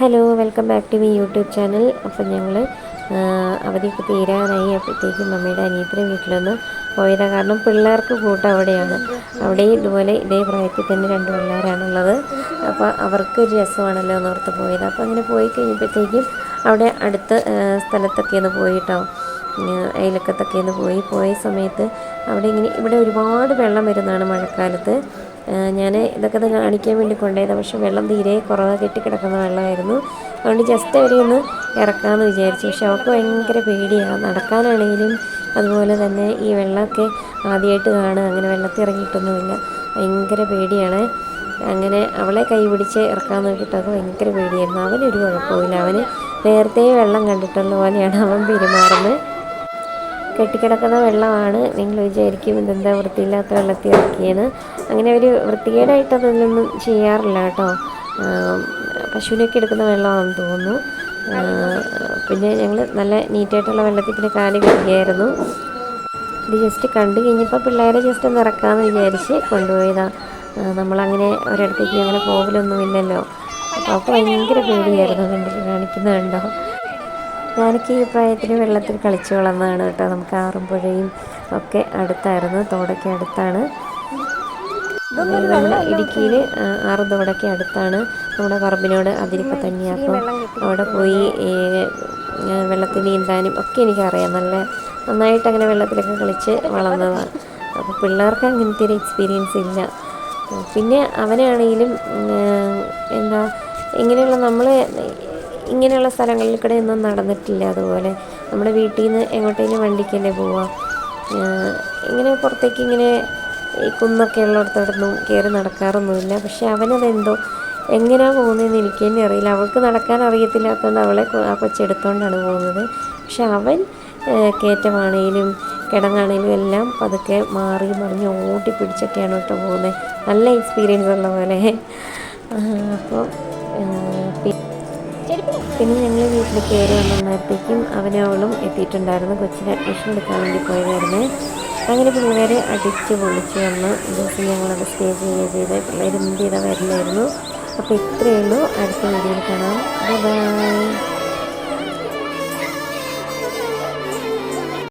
Hello, welcome back to my YouTube channel. അപ്പം ഞങ്ങൾ അവധിയൊക്കെ തീരാനായി. അപ്പോഴത്തേക്കും മമ്മിയുടെ അനിയത്തിൻ്റെ വീട്ടിലൊന്ന് പോയതാണ്. കാരണം പിള്ളേർക്ക് കൂട്ടം അവിടെയാണ്. അവിടെയും ഇതുപോലെ ഇതേ പ്രായത്തിൽ തന്നെ 2 പിള്ളേരാണുള്ളത്. അപ്പോൾ അവർക്ക് ഒരു രസമാണല്ലോ എന്നോർത്ത് പോയത്. അപ്പോൾ അങ്ങനെ പോയി കഴിഞ്ഞപ്പോഴത്തേക്കും അവിടെ അടുത്ത സ്ഥലത്തൊക്കെ ഒന്ന് പോയിട്ടോ, അയലക്കത്തൊക്കെ ഒന്ന് പോയ സമയത്ത് ഇവിടെ ഒരുപാട് വെള്ളം വരുന്നതാണ് മഴക്കാലത്ത്. ഞാൻ ഇതൊക്കെ ഒന്ന് കാണിക്കാൻ വേണ്ടി കൊണ്ടുപോയതാണ്. പക്ഷേ വെള്ളം തീരെ കുറവ്, കെട്ടിക്കിടക്കുന്ന വെള്ളമായിരുന്നു. അതുകൊണ്ട് ജസ്റ്റ് അവരെ ഒന്ന് ഇറക്കാമെന്ന് വിചാരിച്ചു. പക്ഷെ അവൾക്ക് ഭയങ്കര പേടിയാണ് നടക്കാനാണെങ്കിലും. അതുപോലെ തന്നെ ഈ വെള്ളമൊക്കെ ആദ്യമായിട്ട് കാണുക, അങ്ങനെ വെള്ളത്തിൽ ഇറങ്ങിയിട്ടൊന്നുമില്ല, ഭയങ്കര പേടിയാണ്. അങ്ങനെ അവളെ കൈ പിടിച്ച് ഇറക്കാൻ നോക്കിയിട്ട് അത് ഭയങ്കര പേടിയായിരുന്നു. അവനൊരു കുഴപ്പമില്ല, അവന് നേരത്തെ വെള്ളം കണ്ടിട്ടുള്ള പോലെയാണ് അവൻ പെരുമാറുന്നത്. കെട്ടിക്കിടക്കുന്ന വെള്ളമാണ്. നിങ്ങൾ വിചാരിക്കും ഇതെന്താ വൃത്തിയില്ലാത്ത വെള്ളത്തിൽ ഇറക്കിയെന്ന്. അങ്ങനെ ഒരു വൃത്തികേടായിട്ടതൊന്നും ചെയ്യാറില്ല കേട്ടോ. പശുവിനൊക്കെ എടുക്കുന്ന വെള്ളമാണെന്ന് തോന്നുന്നു. പിന്നെ ഞങ്ങൾ നല്ല നീറ്റായിട്ടുള്ള വെള്ളത്തിൽ പിന്നെ കാല് കഴുകിയായിരുന്നു. ഇത് ജസ്റ്റ് കണ്ടു കഴിഞ്ഞപ്പോൾ പിള്ളേരെ ജസ്റ്റ് ഒന്ന് ഇറക്കാമെന്ന് വിചാരിച്ച് കൊണ്ടുപോയതാണ്. നമ്മളങ്ങനെ ഒരിടത്തേക്ക് അങ്ങനെ പോകലൊന്നുമില്ലല്ലോ. അപ്പോൾ അവൾക്ക് ഭയങ്കര പേടിയായിരുന്നു കാണിക്കുന്നത്. ഞാനൊക്കെ ഈ പ്രായത്തിൽ വെള്ളത്തിൽ കളിച്ച് വളർന്നതാണ് കേട്ടോ. നമുക്ക് ആറും പുഴയും ഒക്കെ അടുത്തായിരുന്നു, തോടൊക്കെ അടുത്താണ്. നമ്മുടെ ഇടുക്കിയിൽ ആറും തോടൊക്കെ അടുത്താണ്. നമ്മുടെ പറമ്പിനോട് അതിരിപ്പോൾ തന്നെയാണ്. അപ്പം അവിടെ പോയി വെള്ളത്തിൽ നീന്താനും ഒക്കെ എനിക്കറിയാം. നന്നായിട്ട് അങ്ങനെ വെള്ളത്തിലൊക്കെ കളിച്ച് വളർന്നതാണ്. അപ്പോൾ പിള്ളേർക്ക് അങ്ങനത്തെ ഒരു എക്സ്പീരിയൻസ് ഇല്ല. പിന്നെ അവനാണെങ്കിലും ഇങ്ങനെയുള്ള സ്ഥലങ്ങളിൽ കൂടെ ഒന്നും നടന്നിട്ടില്ല. അതുപോലെ നമ്മുടെ വീട്ടിൽ നിന്ന് എങ്ങോട്ടേലും വണ്ടിക്കല്ലേ പോവുക. ഇങ്ങനെ പുറത്തേക്ക് ഇങ്ങനെ ഈ കുന്നൊക്കെ ഉള്ളിടത്തോടൊന്നും കയറി നടക്കാറൊന്നുമില്ല. പക്ഷെ അവനതെന്തോ എങ്ങനെയാണ് പോകുന്നതെന്ന് എനിക്ക് തന്നെ അറിയില്ല. അവൾക്ക് നടക്കാൻ അറിയത്തില്ലാത്തതുകൊണ്ട് ആ കൊച്ചെടുത്തോണ്ടാണ് പോകുന്നത്. പക്ഷെ അവൻ കയറ്റമാണേലും കിടങ്ങാണേലും എല്ലാം പതുക്കെ മാറി മറിഞ്ഞ് ഓട്ടി പിടിച്ചൊക്കെയാണ് കേട്ടോ പോകുന്നത്. നല്ല എക്സ്പീരിയൻസ് ഉള്ള പോലെ. അപ്പോൾ പിന്നെ ഞങ്ങൾ വീട്ടിൽ കയറി വന്നപ്പോഴത്തേക്കും അവളും എത്തിയിട്ടുണ്ടായിരുന്നു. കൊച്ചിന് അഡ്മിഷൻ എടുക്കാൻ വേണ്ടി പോയതായിരുന്നു. അങ്ങനെ പിള്ളേർ അടിച്ച് പൊളിച്ച് വന്ന് ദിവസം ഞങ്ങളത് സ്റ്റേ ചെയ്ത് പിള്ളേർ എന്ത് ചെയ്താൽ വരില്ലായിരുന്നു. അപ്പോൾ ഇത്രയേ ഉള്ളൂ. അടുത്ത വീഡിയോയിൽ കാണാം. ബൈ.